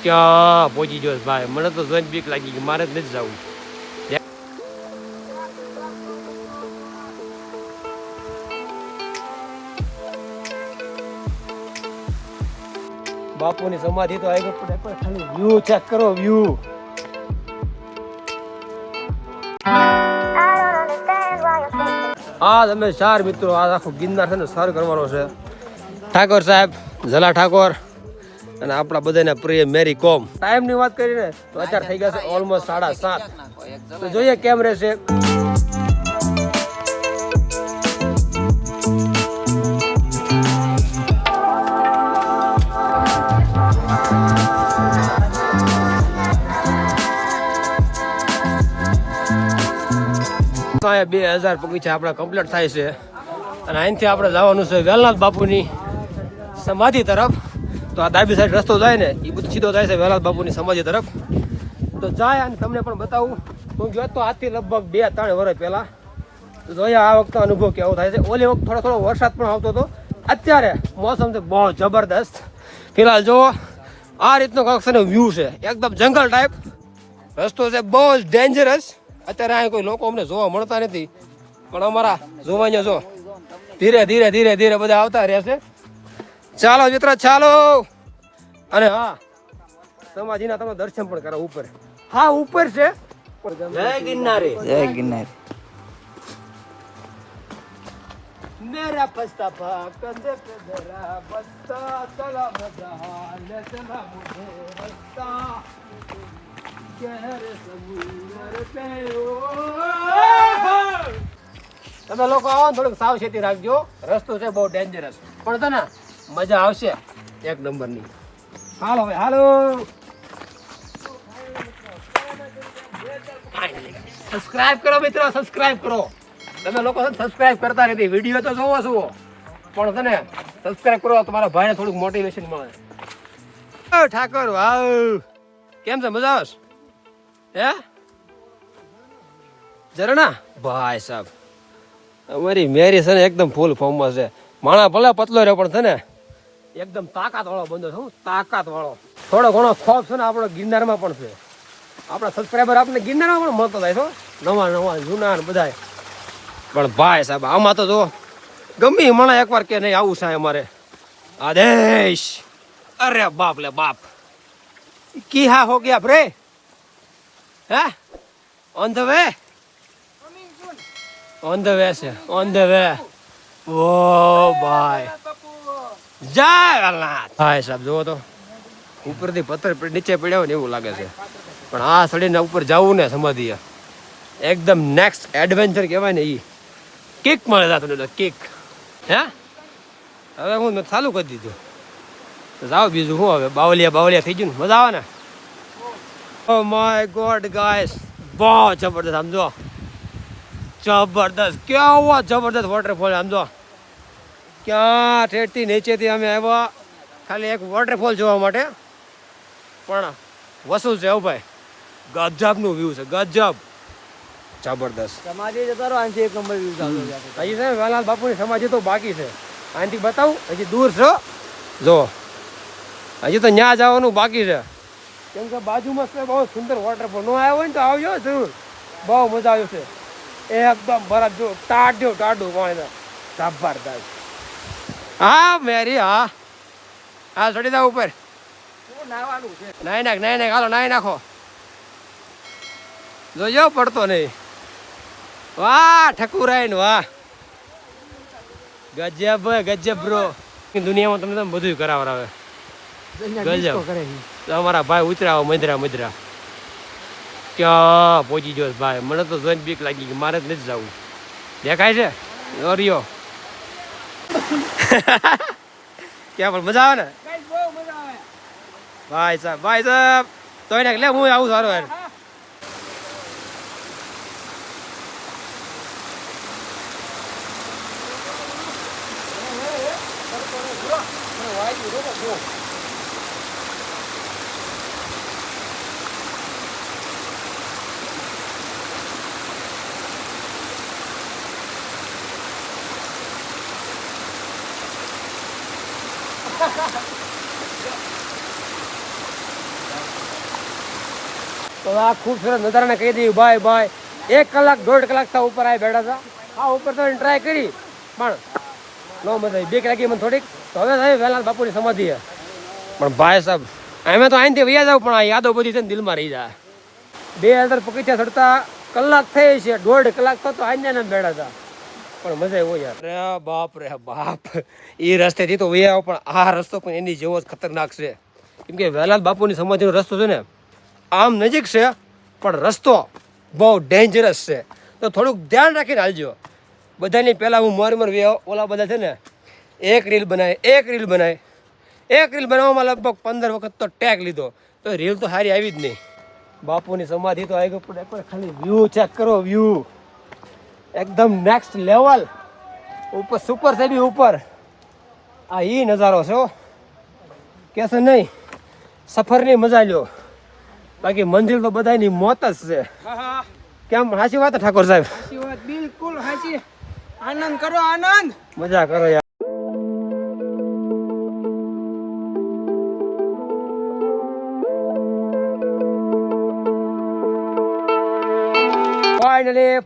ક્યાં પહોંચી ગયો ભાઈ? મને તો જોઈને બીક લાગી ગઈ, મારે જ નથી જવું. બાપુની સમાધિ તો આગળ પડે, પણ ખાલી વ્યૂ ચેક કરો, વ્યૂ. હા તમે ચાર મિત્રો, આ આખો ગિરનાર છે ને સર કરવાનો છે. ઠાકોર સાહેબ, જલા ઠાકોર અને આપણા બધાના પ્રિય મેરી કોમ. ટાઈમની વાત કરીને તો અત્યારે થઈ ગયા છે ઓલમોસ્ટ 7:30. તો જોઈએ કેમ રહેશે. અહીંયા 2000 પગથિયા આપણા કમ્પ્લીટ થાય છે અને અહીંથી આપણે જવાનું છે વેલનાથ બાપુની સમાધિ તરફ. તો આ ડાબી સાઈડ રસ્તો જાય ને એ બધું સીધો જાય છે વેલનાથ બાપુની સમાધિ તરફ. તો જાય અને તમને પણ બતાવું. હું ગયો તો આજથી લગભગ 2-3 વર્ષ પહેલાં. તો જોઈએ આ વખતે અનુભવ કેવો થાય છે. ઓલી વખત થોડો વરસાદ પણ આવતો હતો. અત્યારે મોસમ છે બહુ જબરદસ્ત. ફિલહાલ જુઓ આ રીતનો કક્ષનો વ્યૂ છે, એકદમ જંગલ ટાઈપ રસ્તો છે, બહુ જ ડેન્જરસ. અત્યારે અહીં કોઈ લોકો અમને જોવા મળતા નથી, પણ અમારા જોવાને જો ધીરે ધીરે ધીરે ધીરે બધા આવતા રહેશે. ચાલો મિત્ર ચાલો. અને હા, સમાધિના તમે દર્શન પણ કરો ઉપર. હા ઉપર છે. જય ગિરનારી, જય ગિરનારી. मेरा पस्ता कंधे पे जरा बस्ता चला मजा ले चला मुझे रास्ता गहरे समुद्र पे તમે લોકો આવો ને થોડુંક સાવચેતી રાખજો. રસ્તો છે બહુ ડેન્જરસ, પણ છે ને મજા આવશે એક નંબરની. હાલો ભાઈ હાલો. સબસ્ક્રાઇબ કરો મિત્રો, સબસ્ક્રાઇબ કરો. તમે લોકો સબસ્ક્રાઇબ કરતા નથી, વિડીયો તો જોવો છો પણ છે ને સબસ્ક્રાઇબ કરો, તમારા ભાઈને થોડુંક મોટિવેશન મળે. ઠાકોર વાવ, કેમ છે? મજા આવશે? હે ઝરણા ભાઈ સાહેબ, અમારી મેરી છે ને એકદમ ફૂલ ફોર્મમાં છે. માણા ભલે પતલો રહ્યો પણ છે ને એકદમ તાકાત વાળો બંધો છે. તાકાત વાળો થોડો ઘણો ખોફ છે ને આપણો ગિરનારમાં પણ છે. આપણા સબસ્ક્રાઈબર આપણે ગિરનારમાં પણ મળતો થાય છો, નવા નવા જૂના બધા. પણ ભાઈ સાહેબ આમાં તો જો ગમે મને એકવાર કે નહીં આવું છે અમારે આદેશ. અરે બાપ લે બાપ, કી હા હો ગયા બ્રે. હે on the way, on the way છે, ઓન ધ વે. ઓ ભાઈ જય વેલનાથ. ભાઈ સાહેબ જુઓ તો ઉપરથી પથ્થર નીચે પડ્યા હોય ને એવું લાગે છે, પણ આ સડીને ઉપર જવું ને સમાધિ એકદમ નેક્સ્ટ એડવેન્ચર કહેવાય ને. એ કેક મળે તા તમને કેક. હે હવે હું ચાલુ કરી દીધું તો જાઓ બીજું શું હવે. બાવલિયા થઈ ગયું ને, મજા આવે ને. ઓ માય ગોડ ગાઈસ, બહુ જબરદસ્ત. સમજો જબરદસ્ત, કેવો જબરદસ્ત વોટરફોલ. સમજો ક્યાં ઠેઠથી નીચેથી અમે આવ્યા ખાલી એક વોટરફોલ જોવા માટે, પણ વસૂલ છે. ભાઈ ગજબનું વ્યૂ છે, ગજબ જબરદસ્ત. સમાધિ જતા રહો, આનાથી એક નંબર વ્યૂ ચાલુ છે. હજી છે વેલનાથ બાપુની સમાધિ તો બાકી છે, આનાથી બતાવું. હજી દૂર છે જો, હજી તો ત્યાં જવાનું બાકી છે. કેમ કે બાજુમાં છે બહુ સુંદર વોટરફોલ. નો આવ્યો હોય ને તો આવજો જરૂર, બહુ મજા આવ્યું છે. એકદમ બરફ જો ટાઢું પાણી જબરદસ્ત. હા મેરી, હા હા ચડી જાવ ઉપર. નાઈ નાખ હાલો નાઈ નાખો, જોજો પડતો નહીં. વાહ ઠકુરાય ને વાહ, ગજબ ગજબ બ્રો. દુનિયામાં તમને બધું કરાવરાવે. ગજબ. અમારા ભાઈ ઉતરાવો મધરા ક્યાં પહોંચી ગયો ભાઈ? મને તો જોઈને બીક લાગી ગઈ, મારે જ નથી જવું. દેખાય છે ઓરિયો. ક્યાં પણ મજા આવે ને ભાઈ સાહેબ. તો એને લે હું આવું સારું યાર. તો આ ખૂબસૂરત નજારાને કહી દઈએ ભાઈ ભાઈ 1 કલાક 1.5 કલાક થા ઉપર આ બેઠા હતા. આ ઉપર તો ટ્રાય કરી પણ નો મજા આવી. બીક લાગી મને થોડીક. તો હવે થાય વેલાલ બાપુની સમાધિ છે. પણ ભાઈ સાહેબ અમે તો અહીંથી વૈયા જાવ પણ આ યાદો બધી છે ને દિલમાં રહી જાય. 2000 પગથિયા ચડતા કલાક થઈ છે, 1.5 કલાક તો આઈને બેઠા હતા પણ મજા આવ્યો યાર. રે બાપ એ રસ્તેથી તો વૈયા પણ આ રસ્તો પણ એની જેવો જ ખતરનાક છે. કેમ કે વેલાલ બાપુની સમાધિનો રસ્તો છે ને આમ નજીક છે પણ રસ્તો બહુ ડેન્જરસ છે. તો થોડુંક ધ્યાન રાખીને હાલજો. બધાની પહેલાં હું મારી ઓલા બધા છે ને એક રીલ બનાવવામાં લગભગ 15 વખત તો ટેગ લીધો તો રીલ તો સારી આવી જ નહીં. બાપુની સમાધિ તો આવી ગઈ પણ એકવાર ખાલી વ્યૂ ચેક કરો. વ્યૂ એકદમ નેક્સ્ટ લેવલ ઉપર સુપર છે બી ઉપર. આ ઈ નજારો છે કહેશે નહીં. સફરની મજા લ્યો. બાકી મંજિલ તો બધાની મોત જ છે. કેમ હાચી વાત ઠાકોર સાહેબ? સાચી વાત, બિલકુલ સાચી. આનંદ કરો, આનંદ. મજા કરો યાર.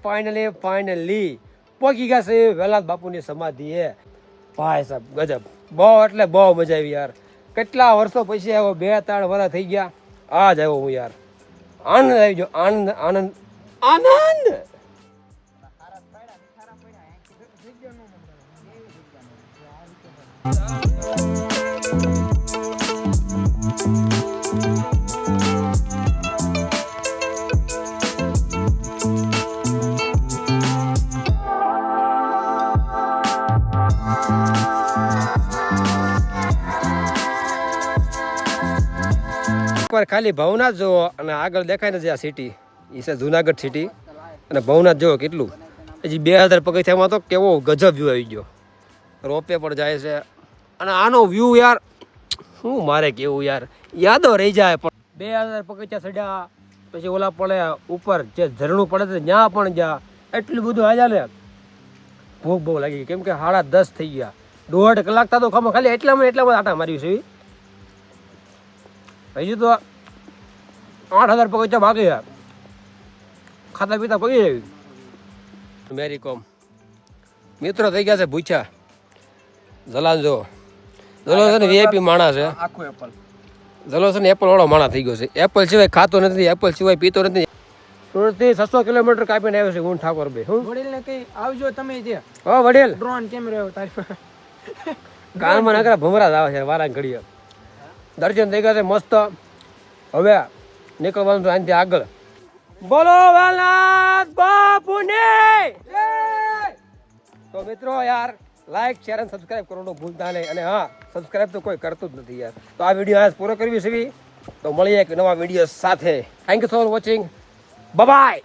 ફાઇનલી પહોંચી ગયા છે વેલાલ બાપુની સમાધિ એ. ભાઈ સાહેબ ગજબ. બહુ એટલે બહુ મજા આવી યાર. કેટલા વર્ષો પછી આવ્યો, 2-3 વર્ષ થઈ ગયા. આ જ આવ્યો હું યાર. આનંદ આવી ગયો. આનંદ આનંદ આનંદ. એકવાર ખાલી ભવનાથ જુઓ અને આગળ દેખાય ને જે આ સિટી એ છે જુનાગઢ સિટી. અને ભવનાથ જુઓ કેટલું. હજી 2000 પગથિયામાં તો કેવો ગજબ વ્યૂ આવી ગયો. રોપે પણ જાય છે અને આનો વ્યૂ યાર શું મારે કેવું યાર, યાદો રહી જાય. પણ 2000 પગથિયા ચડ્યા પછી ઓલા પડે ઉપર જે ઝરણું પડે છે ત્યાં પણ જા એટલું બધું હાલ્યા ને ભૂખ બહુ લાગી. કેમ કે 10:30 થઈ ગયા. 1.5 કલાક થતો ખબર ખાલી એટલામાં આટા માર્યું છે. હજી તો 8000 પગથિયા બાકી યાર. ખાતા પીતા પગી આવી. મેરી કોમ મિત્રો થઈ ગયા છે ભૂખ્યા. જલાન જો જલો છે ને વીઆઈપી માણસ છે. આખું એપલ. જલો છે ને એપલ વાળો માણસ થઈ ગયો છે. એપલ સિવાય ખાતો નથી, એપલ સિવાય પીતો નથી. સુરતથી 600 કિલોમીટર કાપીને આવ્યો છે હું ઠાકોર ભાઈ. હું વડીલને કઈ આવજો તમે જે. હો વડીલ ડ્રોન કેમ રહ્યો તારી? કાનમાં નકરા ભમરા જ આવે છે વારા ઘડીએ. દર્શન થઈ ગયા છે મસ્ત. હવે નીકળવાનું છે આનાથી આગળ. બોલો વેલનાથ બાપુની. તો મિત્રો યાર લાઈક શેર અને સબસ્ક્રાઈબ કરવાનું ભૂલતા નહીં. અને હા, સબસ્ક્રાઈબ તો કોઈ કરતું જ નથી યાર. તો આ વિડીયો આજ પૂરો કરવી છે. તો મળીએ એક નવા વિડીયો સાથે. Thank you for watching. Bye bye.